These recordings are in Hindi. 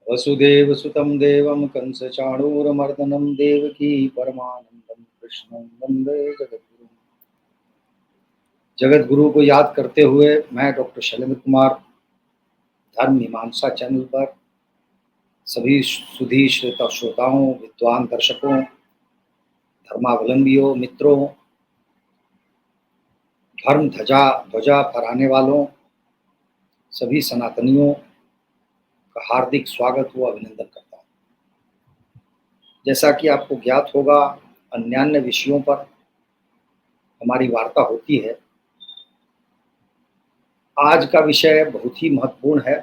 वसुदेव सुतं देवं कंसचाणूरमर्दनं देवकी परमानंदं कृष्णं वंदे जगद्गुरुं। जगद्गुरु को याद करते हुए मैं डॉक्टर शैलेंद्र कुमार धर्म मीमांसा चैनल पर सभी सुधी श्रोताओं, विद्वान दर्शकों, धर्मावलंबियों, मित्रों, धर्म ध्वजा ध्वजा फहराने वालों, सभी सनातनियों का हार्दिक स्वागत व अभिनंदन करता हूँ। जैसा कि आपको ज्ञात होगा, अन्यान्य विषयों पर हमारी वार्ता होती है। आज का विषय बहुत ही महत्वपूर्ण है,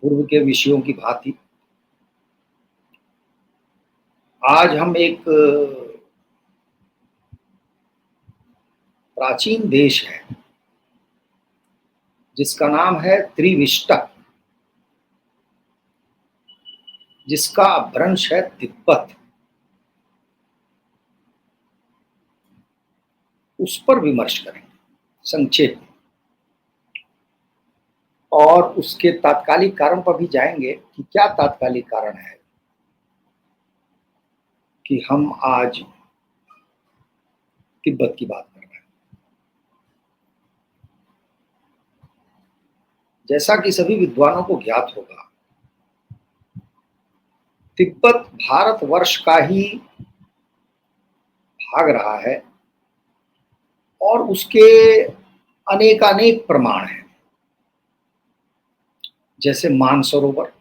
पूर्व के विषयों की भांति। आज हम एक प्राचीन देश है जिसका नाम है त्रिविष्टा, जिसका अपभ्रंश है तिब्बत, उस पर विमर्श करेंगे संक्षेप में, और उसके तात्कालिक कारण पर भी जाएंगे कि क्या तात्कालिक कारण है कि हम आज तिब्बत की बात कर रहे हैं। जैसा कि सभी विद्वानों को ज्ञात होगा, तिब्बत भारतवर्ष का ही भाग रहा है और उसके अनेकानेक प्रमाण हैं, जैसे मानसरोवर,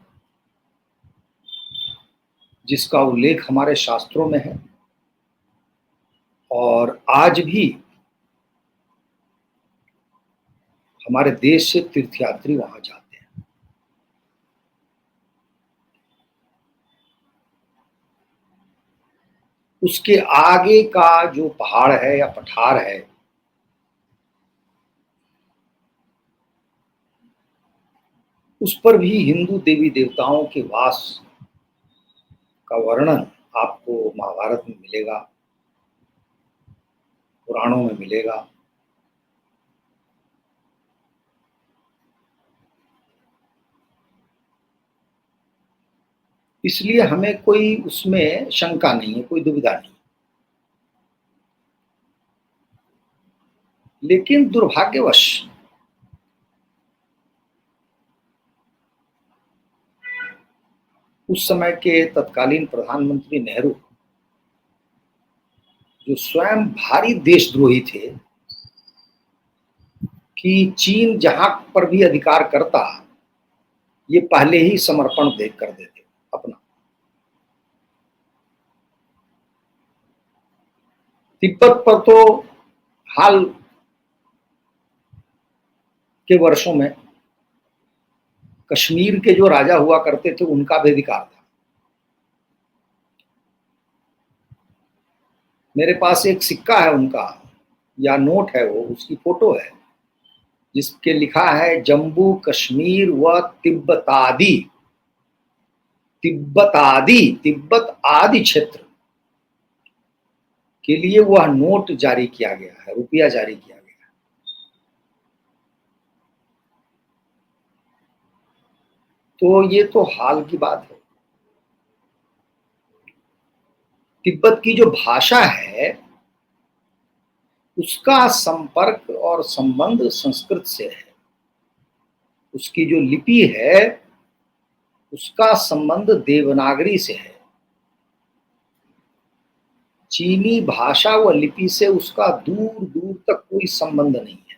जिसका उल्लेख हमारे शास्त्रों में है और आज भी हमारे देश से तीर्थयात्री वहां जाते हैं। उसके आगे का जो पहाड़ है या पठार है, उस पर भी हिंदू देवी देवताओं के वास का वर्णन आपको महाभारत में मिलेगा, पुराणों में मिलेगा। इसलिए हमें कोई उसमें शंका नहीं है, कोई दुविधा नहीं। लेकिन दुर्भाग्यवश उस समय के तत्कालीन प्रधानमंत्री नेहरू, जो स्वयं भारी देशद्रोही थे, कि चीन जहां पर भी अधिकार करता, ये पहले ही समर्पण दे कर देते अपना। तिब्बत पर तो हाल के वर्षों में कश्मीर के जो राजा हुआ करते थे, उनका भी अधिकार था। मेरे पास एक सिक्का है उनका, या नोट है, वो उसकी फोटो है, जिसके लिखा है जम्मू कश्मीर व तिब्बतादि, तिब्बतादि, तिब्बत आदि क्षेत्र के लिए वह नोट जारी किया गया है, रुपया जारी किया गया है। तो ये तो हाल की बात है। तिब्बत की जो भाषा है, उसका संपर्क और संबंध संस्कृत से है। उसकी जो लिपि है, उसका संबंध देवनागरी से है। चीनी भाषा व लिपि से उसका दूर दूर तक कोई संबंध नहीं है।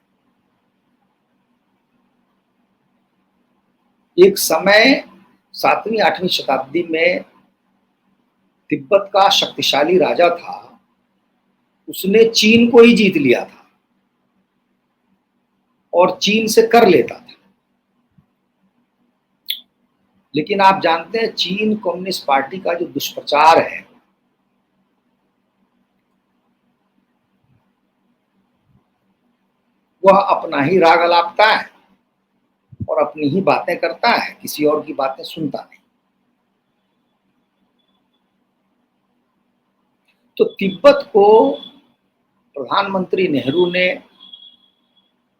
एक समय 7वीं-8वीं शताब्दी में तिब्बत का शक्तिशाली राजा था, उसने चीन को ही जीत लिया था और चीन से कर लेता था। लेकिन आप जानते हैं, चीन कम्युनिस्ट पार्टी का जो दुष्प्रचार है, वह अपना ही राग अलापता है और अपनी ही बातें करता है, किसी और की बातें सुनता नहीं। तो तिब्बत को प्रधानमंत्री नेहरू ने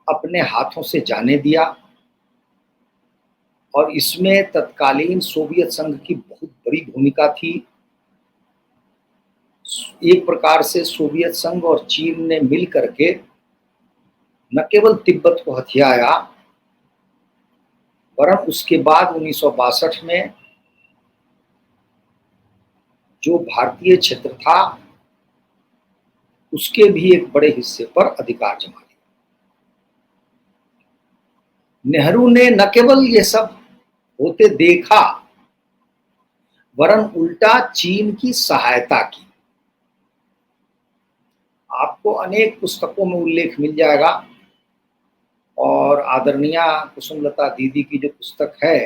अपने हाथों से जाने दिया और इसमें तत्कालीन सोवियत संघ की बहुत बड़ी भूमिका थी। एक प्रकार से सोवियत संघ और चीन ने मिल करके न केवल तिब्बत को हथियाया, वरन उसके बाद 1962 में जो भारतीय क्षेत्र था उसके भी एक बड़े हिस्से पर अधिकार जमा लिया। नेहरू ने न केवल ये सब होते देखा, वरन उल्टा चीन की सहायता की। आपको अनेक पुस्तकों में उल्लेख मिल जाएगा, और आदरणीय कुसुमलता दीदी की जो पुस्तक है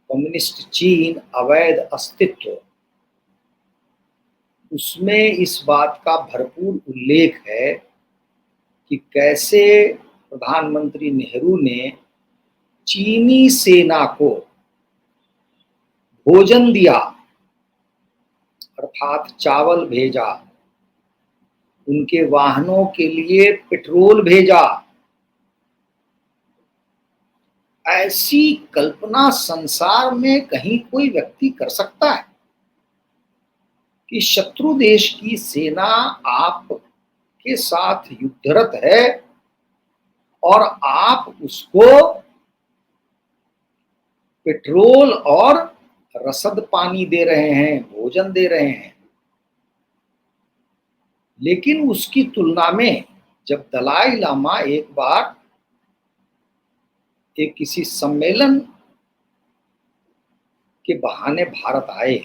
कम्युनिस्ट चीन अवैध अस्तित्व, उसमें इस बात का भरपूर उल्लेख है कि कैसे प्रधानमंत्री नेहरू ने चीनी सेना को भोजन दिया, अर्थात चावल भेजा, उनके वाहनों के लिए पेट्रोल भेजा। ऐसी कल्पना संसार में कहीं कोई व्यक्ति कर सकता है कि शत्रु देश की सेना आपके साथ युद्धरत है और आप उसको पेट्रोल और रसद पानी दे रहे हैं, भोजन दे रहे हैं। लेकिन उसकी तुलना में जब दलाई लामा एक बार एक किसी सम्मेलन के बहाने भारत आए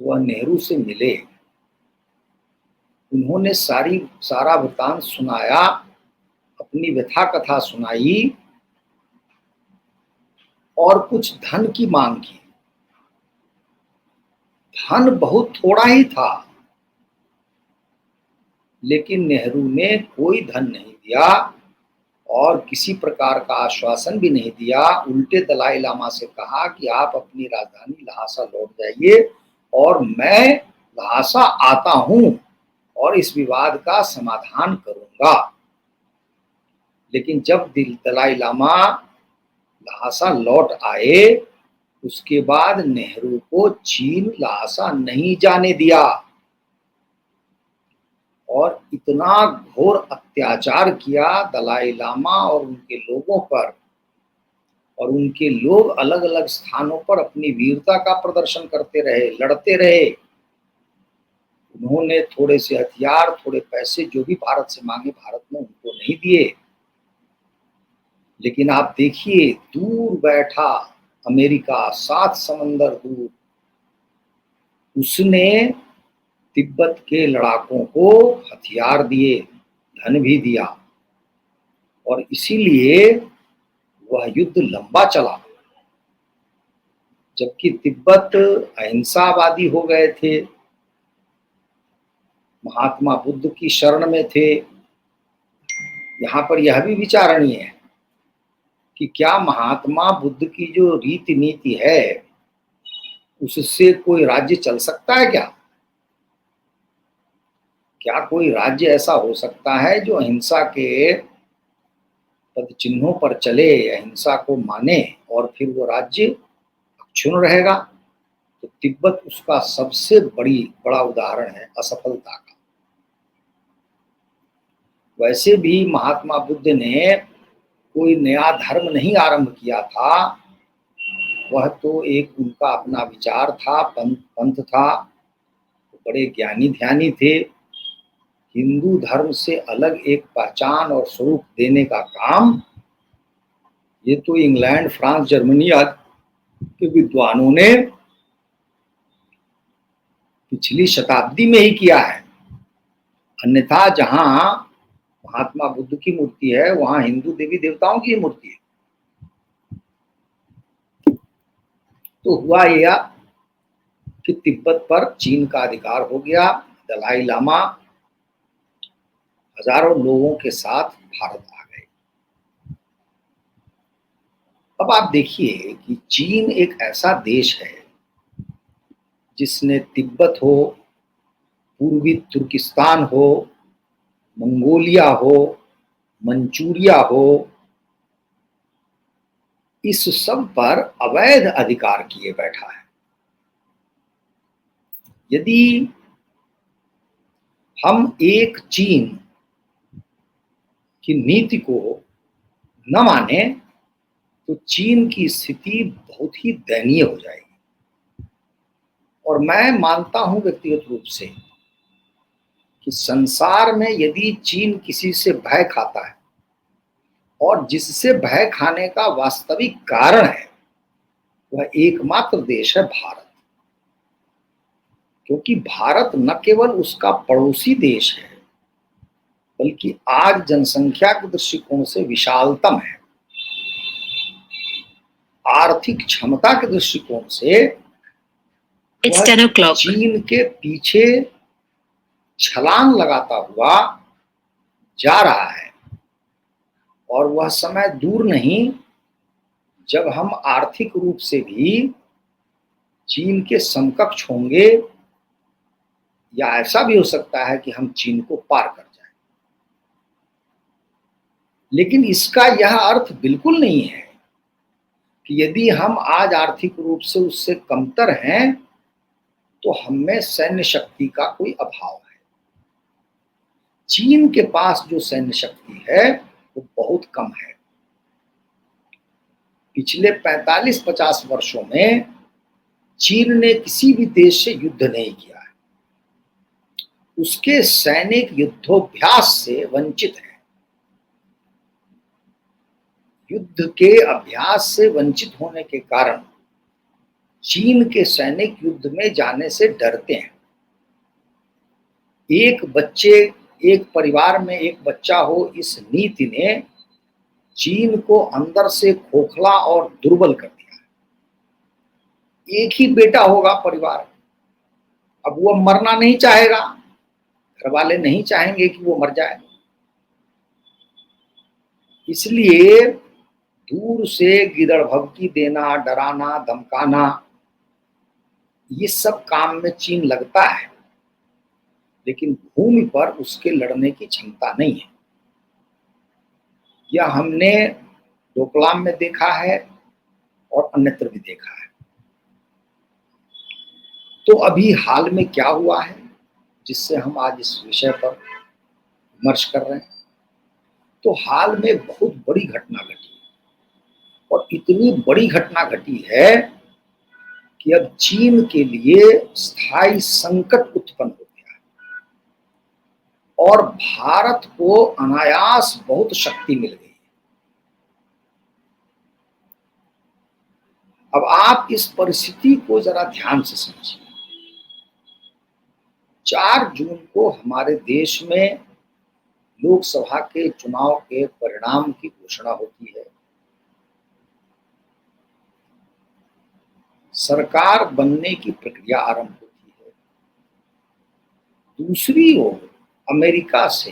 तो वह नेहरू से मिले, उन्होंने सारा वृतांत सुनाया, अपनी व्यथा कथा सुनाई और कुछ धन की मांग की। धन बहुत थोड़ा ही था, लेकिन नेहरू ने कोई धन नहीं दिया और किसी प्रकार का आश्वासन भी नहीं दिया। उल्टे दलाई लामा से कहा कि आप अपनी राजधानी लहासा लौट जाइए और मैं लहासा आता हूं और इस विवाद का समाधान करूंगा। लेकिन जब दलाई लामा लहासा लौट आए, उसके बाद नेहरू को चीन लहासा नहीं जाने दिया और इतना घोर अत्याचार किया दलाई लामा और उनके लोगों पर, और उनके लोग अलग अलग स्थानों पर अपनी वीरता का प्रदर्शन करते रहे, लड़ते रहे। उन्होंने थोड़े से हथियार, थोड़े पैसे जो भी भारत से मांगे, भारत ने उनको नहीं दिए। लेकिन आप देखिए, दूर बैठा अमेरिका, 7 समंदर दूर, उसने तिब्बत के लड़ाकों को हथियार दिए, धन भी दिया, और इसीलिए वह युद्ध लंबा चला। जबकि तिब्बत अहिंसावादी हो गए थे, महात्मा बुद्ध की शरण में थे। यहाँ पर यह भी विचारणीय है कि क्या महात्मा बुद्ध की जो रीति नीति है उससे कोई राज्य चल सकता है? क्या कोई राज्य ऐसा हो सकता है जो अहिंसा के पद चिन्हों पर चले, अहिंसा को माने, और फिर वो राज्य अक्षुण्ण रहेगा? तो तिब्बत उसका सबसे बड़ा उदाहरण है असफलता का। वैसे भी महात्मा बुद्ध ने कोई नया धर्म नहीं आरंभ किया था, वह तो एक उनका अपना विचार था, पंथ था। बड़े ज्ञानी ध्यानी थे। हिंदू धर्म से अलग एक पहचान और स्वरूप देने का काम ये तो इंग्लैंड, फ्रांस, जर्मनी आदि के विद्वानों ने पिछली शताब्दी में ही किया है। अन्यथा जहां महात्मा बुद्ध की मूर्ति है वहां हिंदू देवी देवताओं की मूर्ति है। तो हुआ यह कि तिब्बत पर चीन का अधिकार हो गया। दलाई लामा हजारों लोगों के साथ भारत आ गए। अब आप देखिए कि चीन एक ऐसा देश है जिसने तिब्बत हो, पूर्वी तुर्किस्तान हो, मंगोलिया हो, मंचूरिया हो, इस सब पर अवैध अधिकार किए बैठा है। यदि हम एक चीन की नीति को न माने तो चीन की स्थिति बहुत ही दयनीय हो जाएगी। और मैं मानता हूं व्यक्तिगत रूप से कि संसार में यदि चीन किसी से भय खाता है और जिससे भय खाने का वास्तविक कारण है, वह एकमात्र देश है भारत। क्योंकि भारत न केवल उसका पड़ोसी देश है, बल्कि आज जनसंख्या के दृष्टिकोण से विशालतम है। आर्थिक क्षमता के दृष्टिकोण से वह चीन के पीछे छलांग लगाता हुआ जा रहा है। और वह समय दूर नहीं जब हम आर्थिक रूप से भी चीन के समकक्ष होंगे, या ऐसा भी हो सकता है कि हम चीन को पार कर जाएं। लेकिन इसका यह अर्थ बिल्कुल नहीं है कि यदि हम आज आर्थिक रूप से उससे कमतर हैं तो हमें सैन्य शक्ति का कोई अभाव है। चीन के पास जो सैन्य शक्ति है वो बहुत कम है। पिछले 45-50 वर्षों में चीन ने किसी भी देश से युद्ध नहीं किया है। उसके सैनिक युद्धोभ्यास से वंचित हैं। युद्ध के अभ्यास से वंचित होने के कारण चीन के सैनिक युद्ध में जाने से डरते हैं। एक परिवार में एक बच्चा हो, इस नीति ने चीन को अंदर से खोखला और दुर्बल कर दिया। एक ही बेटा होगा परिवार, अब वो मरना नहीं चाहेगा, घर वाले नहीं चाहेंगे कि वो मर जाए, इसलिए दूर से गिदड़ भभकी देना, डराना, धमकाना, ये सब काम में चीन लगता है, लेकिन भूमि पर उसके लड़ने की क्षमता नहीं है। यह हमने डोकलाम में देखा है और अन्यत्र भी देखा है। तो अभी हाल में क्या हुआ है जिससे हम आज इस विषय पर विमर्श कर रहे हैं? तो हाल में बहुत बड़ी घटना घटी, और इतनी बड़ी घटना घटी है कि अब चीन के लिए स्थायी संकट उत्पन्न हो गया है और भारत को अनायास बहुत शक्ति मिल गई। अब आप इस परिस्थिति को जरा ध्यान से समझिए। 4 जून को हमारे देश में लोकसभा के चुनाव के परिणाम की घोषणा होती है। सरकार बनने की प्रक्रिया आरंभ होती है। दूसरी ओर अमेरिका से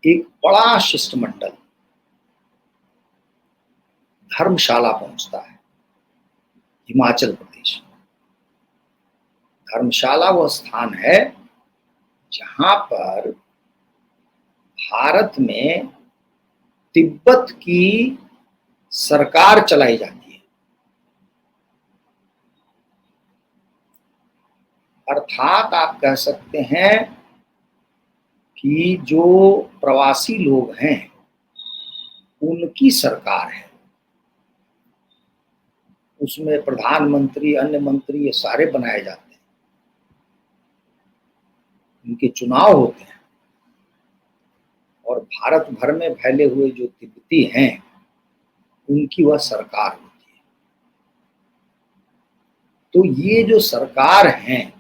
एक बड़ा शिष्टमंडल धर्मशाला पहुंचता है, हिमाचल प्रदेश में। धर्मशाला वह स्थान है जहां पर भारत में तिब्बत की सरकार चलाई जाती है। अर्थात आप कह सकते हैं कि जो प्रवासी लोग हैं उनकी सरकार है। उसमें प्रधानमंत्री, अन्य मंत्री, ये सारे बनाए जाते हैं, उनके चुनाव होते हैं, और भारत भर में फैले हुए जो तिब्बती हैं उनकी वह सरकार होती है। तो ये जो सरकार हैं,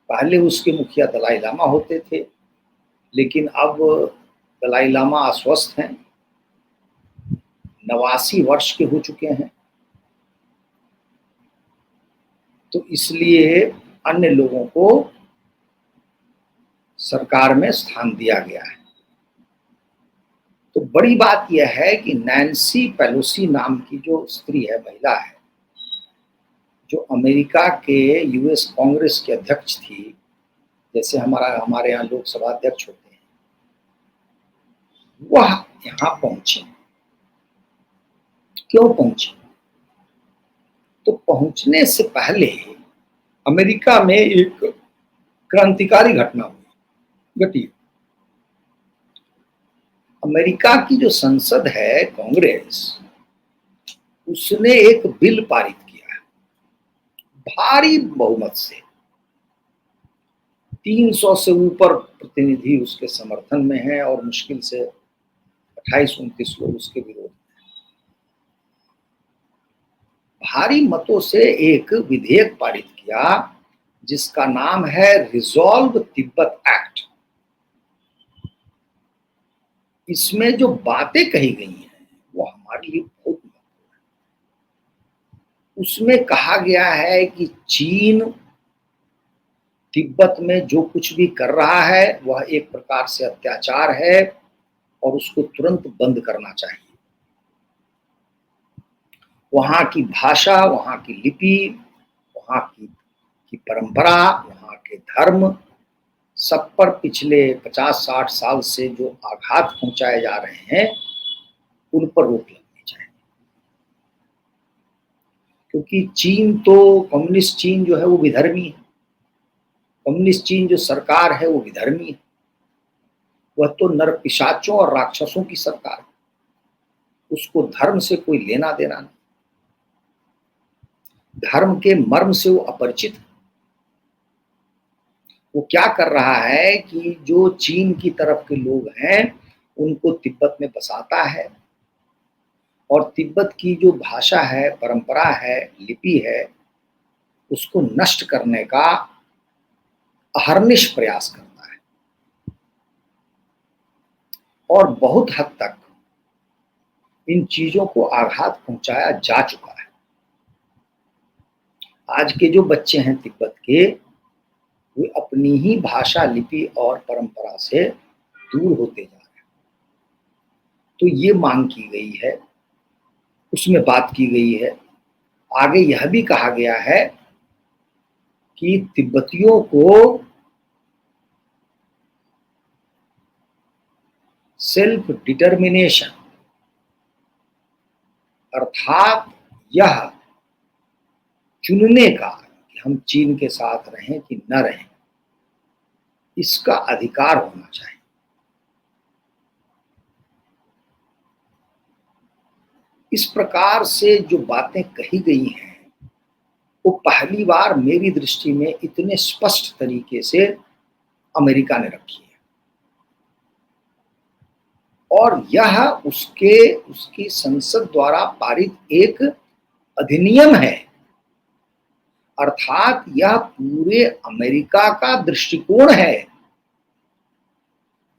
पहले उसके मुखिया दलाई लामा होते थे, लेकिन अब दलाई लामा अस्वस्थ हैं, 89 वर्ष के हो चुके हैं, तो इसलिए अन्य लोगों को सरकार में स्थान दिया गया है। तो बड़ी बात यह है कि नैन्सी पेलोसी नाम की जो स्त्री है, महिला है, जो अमेरिका के यूएस कांग्रेस के अध्यक्ष थी, जैसे हमारे यहाँ लोकसभा अध्यक्ष होते हैं, वह यहाँ पहुंची। क्यों पहुंची? तो पहुंचने से पहले अमेरिका में एक क्रांतिकारी घटना घटी। अमेरिका की जो संसद है, कांग्रेस, उसने एक बिल पारित किया है भारी बहुमत से। 300 से ऊपर प्रतिनिधि उसके समर्थन में हैं और मुश्किल से 28-29 लोग उसके विरोध। भारी मतों से एक विधेयक पारित किया जिसका नाम है रिजॉल्व तिब्बत एक्ट। इसमें जो बातें कही गई हैं वो हमारे लिए बहुत महत्वपूर्ण है। उसमें कहा गया है कि चीन तिब्बत में जो कुछ भी कर रहा है वह एक प्रकार से अत्याचार है और उसको तुरंत बंद करना चाहिए। वहाँ की भाषा, वहाँ की लिपि, वहाँ की परंपरा, वहाँ के धर्म, सब पर पिछले 50-60 साल से जो आघात पहुंचाए जा रहे हैं उन पर रोक लगनी चाहिए। क्योंकि चीन तो, कम्युनिस्ट चीन जो है वो विधर्मी है। कम्युनिस्ट चीन जो सरकार है वो विधर्मी है। वह तो नरपिशाचों और राक्षसों की सरकार है। उसको धर्म से कोई लेना देना नहीं। धर्म के मर्म से वो अपरिचित है। वो क्या कर रहा है कि जो चीन की तरफ के लोग हैं उनको तिब्बत में बसाता है और तिब्बत की जो भाषा है, परंपरा है, लिपि है, उसको नष्ट करने का अहर्निश प्रयास करता है। और बहुत हद तक इन चीजों को आघात पहुंचाया जा चुका है। आज के जो बच्चे हैं तिब्बत के, वे अपनी ही भाषा, लिपि और परंपरा से दूर होते जा रहे हैं। तो ये मांग की गई है, उसमें बात की गई है। आगे यह भी कहा गया है कि तिब्बतियों को सेल्फ डिटर्मिनेशन, अर्थात यह चुनने का कि हम चीन के साथ रहें कि न रहें, इसका अधिकार होना चाहिए। इस प्रकार से जो बातें कही गई हैं वो पहली बार मेरी दृष्टि में इतने स्पष्ट तरीके से अमेरिका ने रखी है। और यह उसकी संसद द्वारा पारित एक अधिनियम है। अर्थात यह पूरे अमेरिका का दृष्टिकोण है।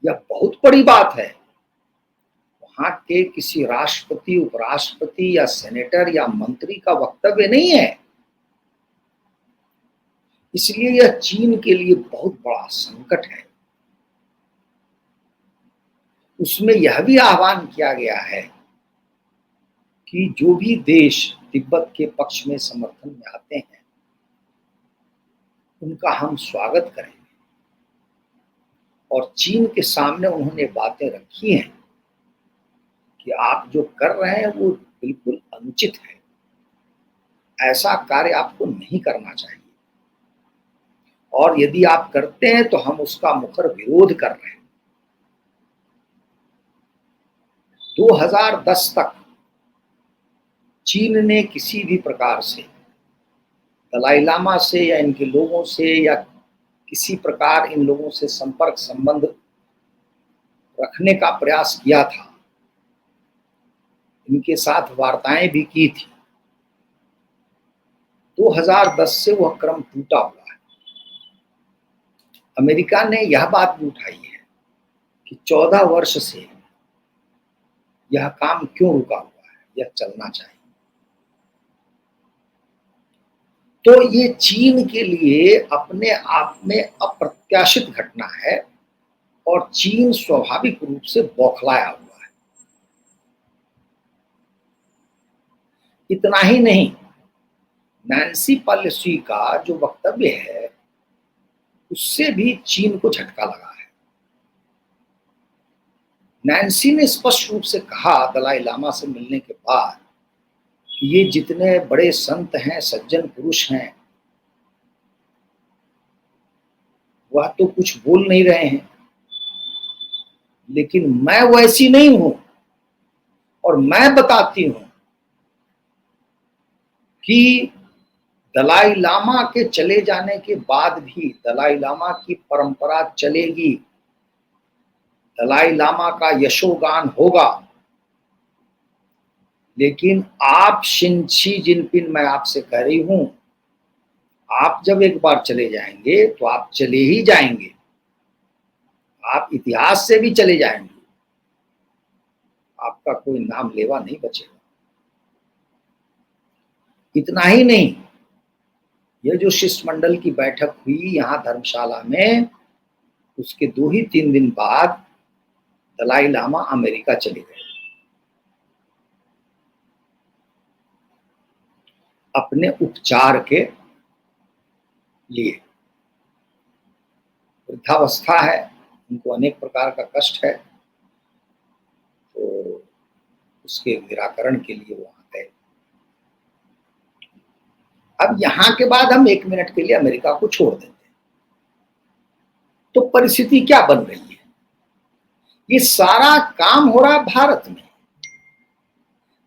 यह बहुत बड़ी बात है। वहां के किसी राष्ट्रपति, उपराष्ट्रपति या सेनेटर या मंत्री का वक्तव्य नहीं है। इसलिए यह चीन के लिए बहुत बड़ा संकट है। उसमें यह भी आह्वान किया गया है कि जो भी देश तिब्बत के पक्ष में, समर्थन में आते हैं, उनका हम स्वागत करेंगे। और चीन के सामने उन्होंने बातें रखी हैं कि आप जो कर रहे हैं वो बिल्कुल अनुचित है। ऐसा कार्य आपको नहीं करना चाहिए और यदि आप करते हैं तो हम उसका मुखर विरोध कर रहे हैं। 2010 तक चीन ने किसी भी प्रकार से दलाई लामा से या इनके लोगों से या किसी प्रकार इन लोगों से संपर्क संबंध रखने का प्रयास किया था। इनके साथ वार्ताएं भी की थी। 2010 से वह क्रम टूटा हुआ है। अमेरिका ने यह बात भी उठाई है कि 14 वर्ष से यह काम क्यों रुका हुआ है, यह चलना चाहिए। तो ये चीन के लिए अपने आप में अप्रत्याशित घटना है और चीन स्वाभाविक रूप से बौखलाया हुआ है। इतना ही नहीं, नैन्सी पेलोसी का जो वक्तव्य है उससे भी चीन को झटका लगा है। नैन्सी ने स्पष्ट रूप से कहा दलाई लामा से मिलने के बाद ये जितने बड़े संत हैं, सज्जन पुरुष हैं, वह तो कुछ बोल नहीं रहे हैं, लेकिन मैं वैसी नहीं हूं। और मैं बताती हूं कि दलाई लामा के चले जाने के बाद भी दलाई लामा की परंपरा चलेगी, दलाई लामा का यशोगान होगा। लेकिन आप शी जिनपिंग, मैं आपसे कह रही हूं, आप जब एक बार चले जाएंगे तो आप चले ही जाएंगे, आप इतिहास से भी चले जाएंगे, आपका कोई नाम लेवा नहीं बचेगा। इतना ही नहीं, यह जो शिष्टमंडल की बैठक हुई यहाँ धर्मशाला में, उसके 2 ही 3 दिन बाद दलाई लामा अमेरिका चले गए अपने उपचार के लिए। वृद्धावस्था है, उनको अनेक प्रकार का कष्ट है, तो उसके निराकरण के लिए वहां गए। अब यहाँ के बाद हम 1 मिनट के लिए अमेरिका को छोड़ देते हैं, तो परिस्थिति क्या बन रही है? ये सारा काम हो रहा है भारत में,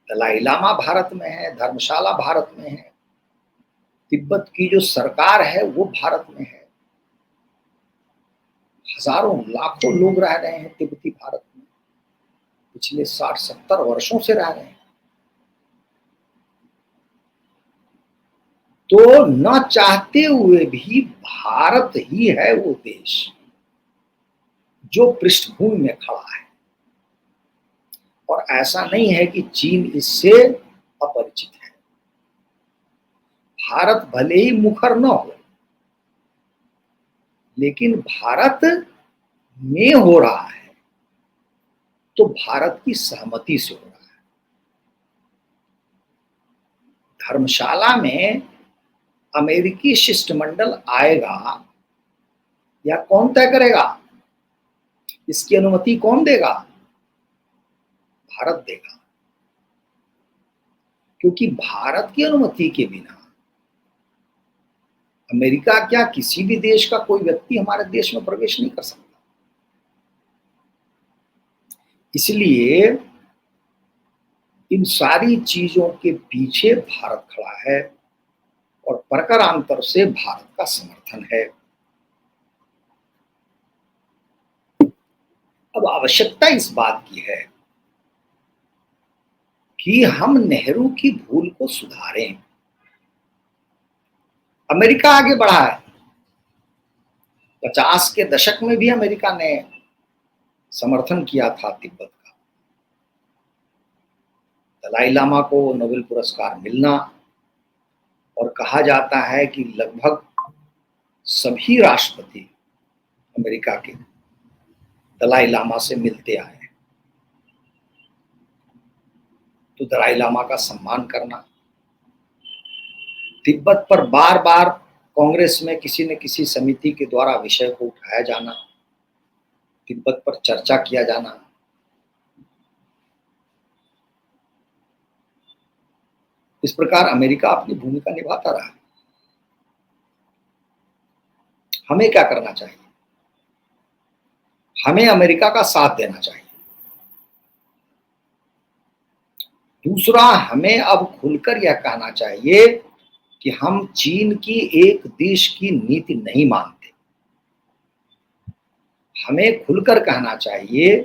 दलाई लामा भारत में है, धर्मशाला भारत में है, तिब्बत की जो सरकार है वो भारत में है, हजारों लाखों लोग रह रहे हैं तिब्बती भारत में, पिछले 60-70 वर्षों से रह रहे हैं। तो न चाहते हुए भी भारत ही है वो देश जो पृष्ठभूमि में खड़ा है। और ऐसा नहीं है कि चीन इससे अपरिचित है। भारत भले ही मुखर न हो, लेकिन भारत में हो रहा है तो भारत की सहमति से हो रहा है। धर्मशाला में अमेरिकी शिष्टमंडल आएगा या कौन तय करेगा? इसकी अनुमति कौन देगा? भारत देगा, क्योंकि भारत की अनुमति के बिना अमेरिका क्या किसी भी देश का कोई व्यक्ति हमारे देश में प्रवेश नहीं कर सकता। इसलिए इन सारी चीजों के पीछे भारत खड़ा है और प्रकारांतर से भारत का समर्थन है। अब आवश्यकता इस बात की है कि हम नेहरू की भूल को सुधारें। अमेरिका आगे बढ़ा है, 50 के दशक में भी अमेरिका ने समर्थन किया था तिब्बत का। दलाई लामा को नोबेल पुरस्कार मिलना, और कहा जाता है कि लगभग सभी राष्ट्रपति अमेरिका के दलाई लामा से मिलते आए, तो दलाई लामा का सम्मान करना, तिब्बत पर बार बार कांग्रेस में किसी न किसी समिति के द्वारा विषय को उठाया जाना, तिब्बत पर चर्चा किया जाना, इस प्रकार अमेरिका अपनी भूमिका निभाता रहा। हमें क्या करना चाहिए? हमें अमेरिका का साथ देना चाहिए। दूसरा, हमें अब खुलकर यह कहना चाहिए कि हम चीन की एक देश की नीति नहीं मानते। हमें खुलकर कहना चाहिए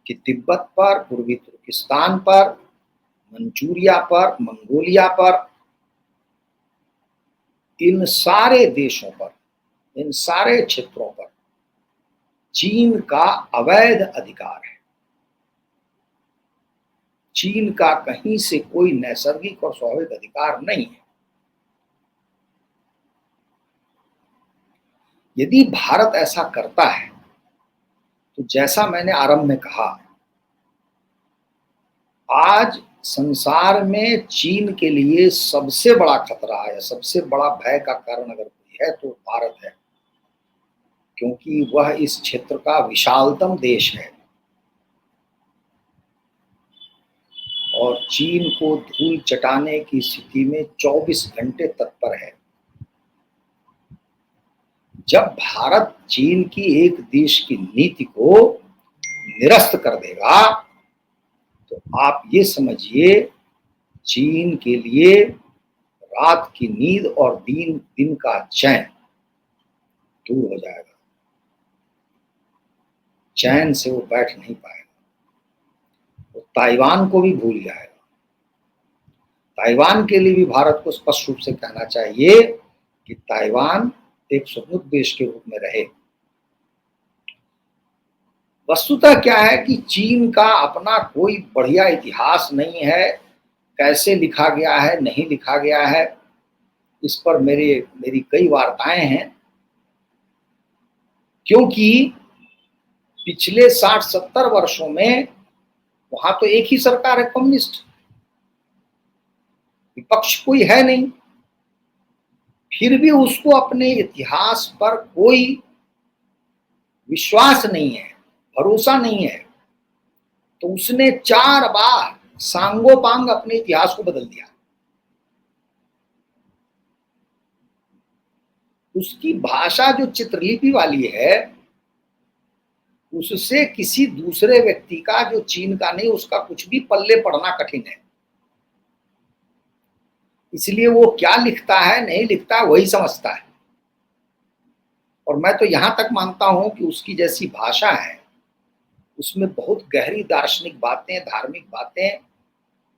कि तिब्बत पर, पूर्वी तुर्किस्तान पर, मंचूरिया पर, मंगोलिया पर, इन सारे देशों पर, इन सारे क्षेत्रों पर चीन का अवैध अधिकार है। चीन का कहीं से कोई नैसर्गिक और स्वाभाविक अधिकार नहीं है। यदि भारत ऐसा करता है तो जैसा मैंने आरंभ में कहा, आज संसार में चीन के लिए सबसे बड़ा खतरा है, सबसे बड़ा भय का कारण अगर कोई है तो भारत है, क्योंकि वह इस क्षेत्र का विशालतम देश है और चीन को धूल चटाने की स्थिति में 24 घंटे तत्पर है। जब भारत चीन की एक देश की नीति को निरस्त कर देगा तो आप ये समझिए चीन के लिए रात की नींद और दिन दिन का चैन दूर हो जाएगा। चैन से वो बैठ नहीं पाएगा। वो ताइवान को भी भूल जाएगा। ताइवान के लिए भी भारत को स्पष्ट रूप से कहना चाहिए कि ताइवान एक स्वतंत्र देश के रूप में रहे। वस्तुतः क्या है कि चीन का अपना कोई बढ़िया इतिहास नहीं है। कैसे लिखा गया है, नहीं लिखा गया है, इस पर मेरी कई वार्ताएं हैं, क्योंकि पिछले 60-70 वर्षों में वहां तो एक ही सरकार है, कम्युनिस्ट, विपक्ष कोई है नहीं। फिर भी उसको अपने इतिहास पर कोई विश्वास नहीं है, भरोसा नहीं है, तो उसने 4 बार सांगोपांग अपने इतिहास को बदल दिया। उसकी भाषा जो चित्रलिपि वाली है, उससे किसी दूसरे व्यक्ति का जो चीन का नहीं, उसका कुछ भी पल्ले पड़ना कठिन है। इसलिए वो क्या लिखता है, नहीं लिखता, वही समझता है। और मैं तो यहां तक मानता हूं कि उसकी जैसी भाषा है, उसमें बहुत गहरी दार्शनिक बातें, धार्मिक बातें,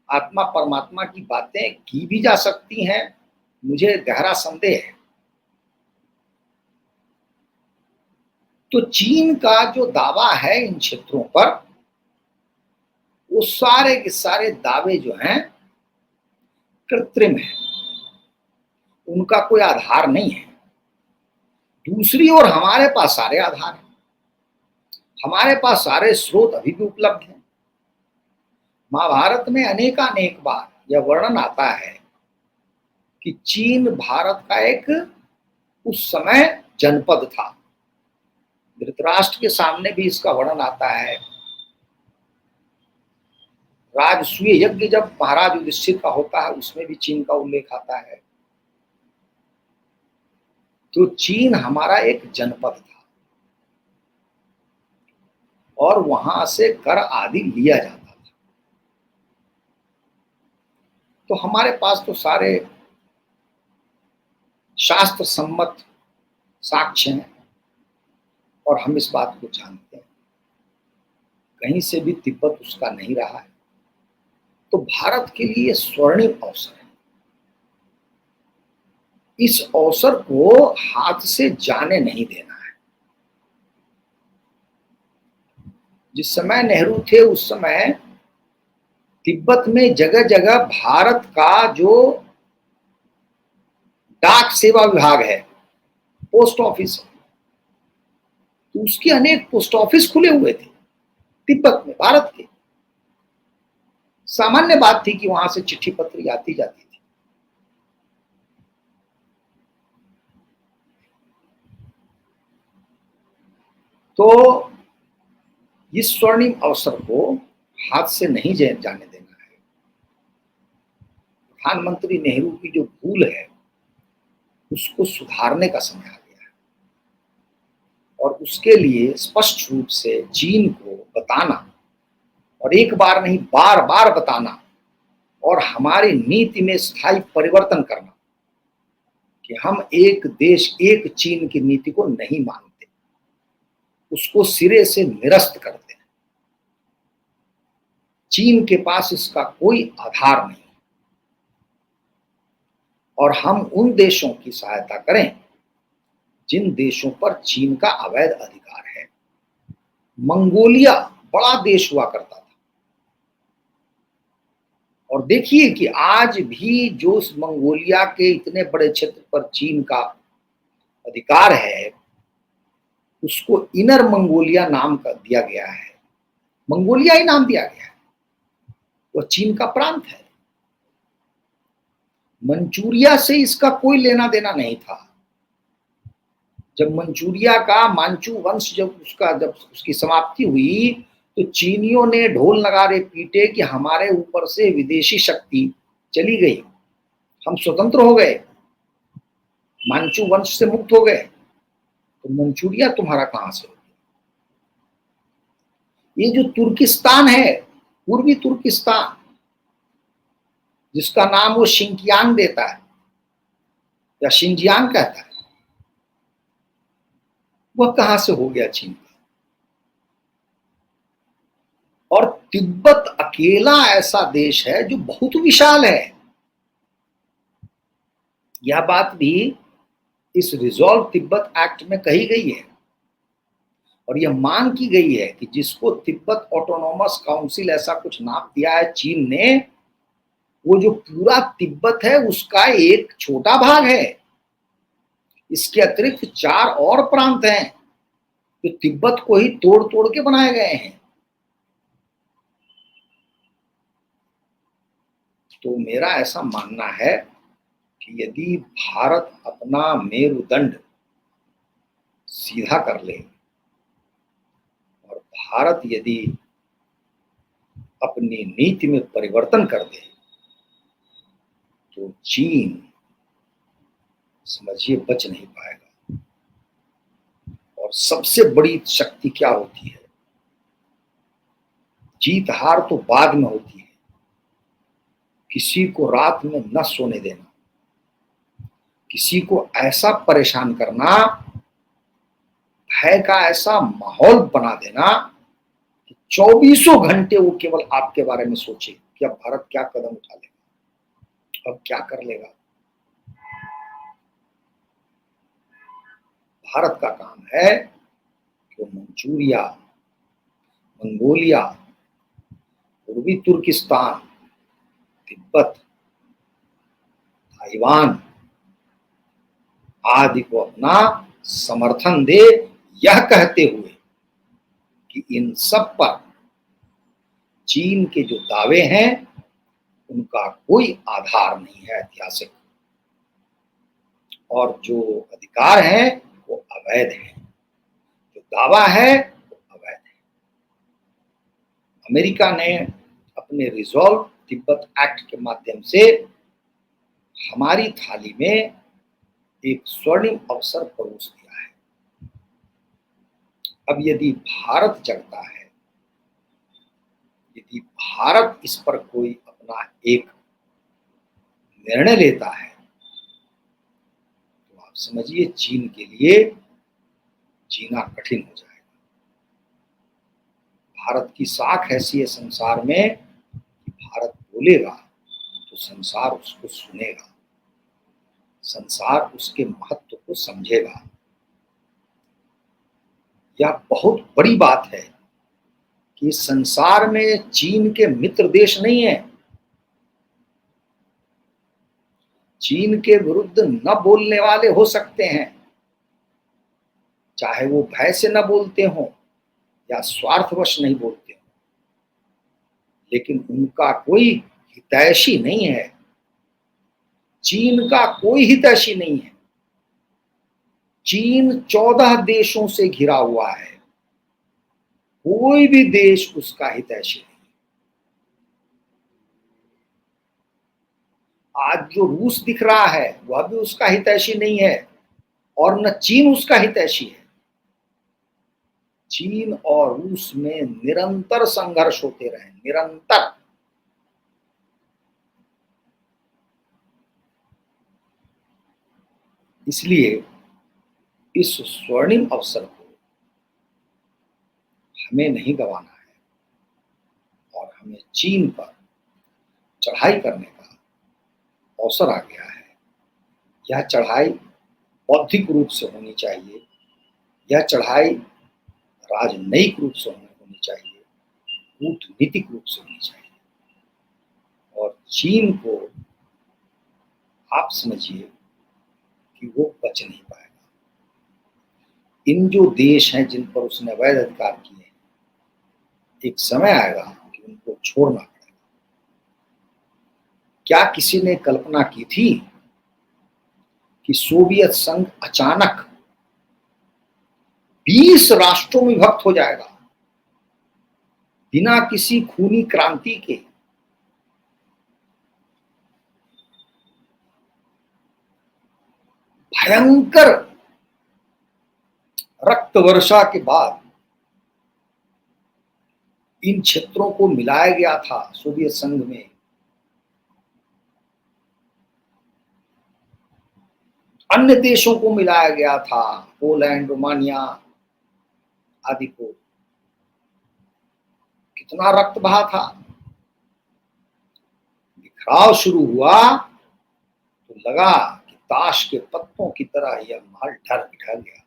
आत्मा परमात्मा की बातें की भी जा सकती हैं। मुझे गहरा संदेह है। तो चीन का जो दावा है इन क्षेत्रों पर, वो सारे के सारे दावे जो हैं कृत्रिम है, उनका कोई आधार नहीं है। दूसरी ओर हमारे पास सारे आधार हैं, हमारे पास सारे स्रोत अभी भी उपलब्ध हैं। महाभारत में अनेकानेक बार यह वर्णन आता है कि चीन भारत का एक उस समय जनपद था। धृतराष्ट्र के सामने भी इसका वर्णन आता है। राजसूय यज्ञ जब महाराज युधिष्ठिर का होता है, उसमें भी चीन का उल्लेख आता है। तो चीन हमारा एक जनपद था और वहां से कर आदि लिया जाता था। तो हमारे पास तो सारे शास्त्र सम्मत साक्ष्य हैं और हम इस बात को जानते हैं। कहीं से भी तिब्बत उसका नहीं रहा है। तो भारत के लिए स्वर्णिम अवसर है। इस अवसर को हाथ से जाने नहीं देना है। जिस समय नेहरू थे, उस समय तिब्बत में जगह जगह भारत का जो डाक सेवा विभाग है, पोस्ट ऑफिस, तो उसके अनेक पोस्ट ऑफिस खुले हुए थे तिब्बत में, भारत के। सामान्य बात थी कि वहां से चिट्ठी पत्री आती जाती थी। तो इस स्वर्णिम अवसर को हाथ से नहीं जाने देना है। प्रधानमंत्री नेहरू की जो भूल है, उसको सुधारने का समय आ गया है और उसके लिए स्पष्ट रूप से चीन को बताना, और एक बार नहीं बार बार बताना, और हमारी नीति में स्थायी परिवर्तन करना कि हम एक देश एक चीन की नीति को नहीं मानते, उसको सिरे से निरस्त करते हैं। चीन के पास इसका कोई आधार नहीं और हम उन देशों की सहायता करें जिन देशों पर चीन का अवैध अधिकार है। मंगोलिया बड़ा देश हुआ करता था और देखिए कि आज भी जो उस मंगोलिया के इतने बड़े क्षेत्र पर चीन का अधिकार है, उसको इनर मंगोलिया नाम का दिया गया है। मंगोलिया ही नाम दिया गया है, वह चीन का प्रांत है। मंचूरिया से इसका कोई लेना देना नहीं था। जब मंचूरिया का मांचू वंश जब उसकी समाप्ति हुई, तो चीनियों ने ढोल नगारे पीटे कि हमारे ऊपर से विदेशी शक्ति चली गई, हम स्वतंत्र हो गए, मांचू वंश से मुक्त हो गए। तो मंचूरिया तुम्हारा कहां से हो गया? ये जो तुर्किस्तान है, पूर्वी तुर्किस्तान, जिसका नाम वो शिंकियांग देता है या शिंजियांग कहता है, वह कहां से हो गया चीन का? और तिब्बत अकेला ऐसा देश है जो बहुत विशाल है। यह बात भी इस रिजॉल्व तिब्बत एक्ट में कही गई है और यह मांग की गई है कि जिसको तिब्बत ऑटोनॉमस काउंसिल ऐसा कुछ नाम दिया है चीन ने, वो जो पूरा तिब्बत है उसका एक छोटा भाग है। इसके अतिरिक्त 4 और प्रांत हैं जो तिब्बत को ही तोड़ तोड़ के बनाए गए हैं। तो मेरा ऐसा मानना है कि यदि भारत अपना मेरुदंड सीधा कर ले और भारत यदि अपनी नीति में परिवर्तन कर दे, तो चीन समझिए बच नहीं पाएगा। और सबसे बड़ी शक्ति क्या होती है? जीत हार तो बाद में होती है। किसी को रात में न सोने देना, किसी को ऐसा परेशान करना, भय का ऐसा माहौल बना देना कि 24 घंटे वो केवल आपके बारे में सोचे कि अब भारत क्या कदम उठा लेगा, अब क्या कर लेगा। भारत का काम है कि मंचूरिया, मंगोलिया, पूर्वी तुर्किस्तान, तिब्बत, ताइवान आदि को अपना समर्थन दे, यह कहते हुए कि इन सब पर चीन के जो दावे हैं उनका कोई आधार नहीं है ऐतिहासिक, और जो अधिकार हैं वो अवैध है, जो दावा है वो अवैध है। अमेरिका ने अपने रिजॉल्व तिब्बत एक्ट के माध्यम से हमारी थाली में एक स्वर्णिम अवसर परोस दिया है। अब यदि भारत जगता है, यदि भारत इस पर कोई अपना एक निर्णय लेता है, तो आप समझिए चीन के लिए जीना कठिन हो जाएगा। भारत की साख ऐसी है संसार में कि भारत बोलेगा तो संसार उसको सुनेगा, संसार उसके महत्व को समझेगा। यह बहुत बड़ी बात है कि संसार में चीन के मित्र देश नहीं है। चीन के विरुद्ध न बोलने वाले हो सकते हैं, चाहे वो भय से न बोलते हों या स्वार्थवश नहीं बोलते हों, लेकिन उनका कोई हितैषी नहीं है। चीन का कोई हितैषी नहीं है। चीन 14 देशों से घिरा हुआ है, कोई भी देश उसका हितैषी नहीं। आज जो रूस दिख रहा है वह भी उसका हितैषी नहीं है और न चीन उसका हितैषी है। चीन और रूस में निरंतर संघर्ष होते रहे, निरंतर। इसलिए इस स्वर्णिम अवसर को हमें नहीं गंवाना है और हमें चीन पर चढ़ाई करने का अवसर आ गया है। यह चढ़ाई बौद्धिक रूप से होनी चाहिए, यह चढ़ाई राजनयिक रूप से होनी चाहिए, कूटनीतिक रूप से होनी चाहिए। और चीन को आप समझिए कि वो बच नहीं पाएगा। इन जो देश हैं जिन पर उसने अवैध अधिकार किए हैं, एक समय आएगा कि उनको छोड़ना पड़ेगा। क्या किसी ने कल्पना की थी कि सोवियत संघ अचानक 20 राष्ट्रों में विभक्त हो जाएगा? बिना किसी खूनी क्रांति के भयंकर रक्त वर्षा के बाद इन क्षेत्रों को मिलाया गया था सोवियत संघ में। अन्य देशों को मिलाया गया था, पोलैंड, रोमानिया आदि को। कितना रक्त बहा था। बिखराव शुरू हुआ तो लगा कि ताश के पत्तों की तरह यह महल ढह गया।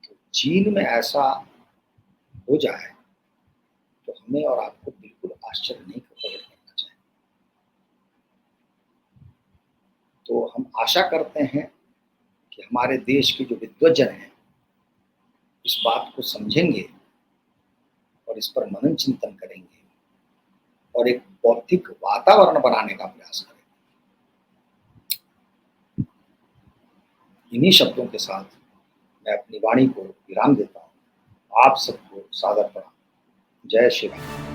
तो चीन में ऐसा हो जाए तो हमें और आपको बिल्कुल आश्चर्य नहीं प्रकट करना चाहिए। तो हम आशा करते हैं कि हमारे देश के जो विद्वज्जन हैं इस बात को समझेंगे और इस पर मनन चिंतन करेंगे और एक बौद्धिक वातावरण बनाने का प्रयास करेंगे। इन्हीं शब्दों के साथ मैं अपनी वाणी को विराम देता हूँ। आप सबको सादर प्रणाम। जय श्री राम।